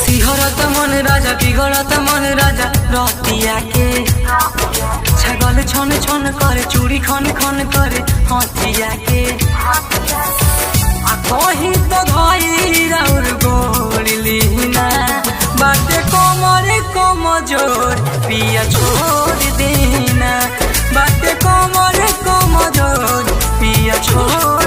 राजा बिगड़त मन राजा रतिया के छगल छन छन करे चूड़ी खन खन करे हथिया के कही तो धई राउर गोलिना बाटे कमरे कमजोर पिया छोड़ देना बाटे कमरे कमजोर पिया छोड़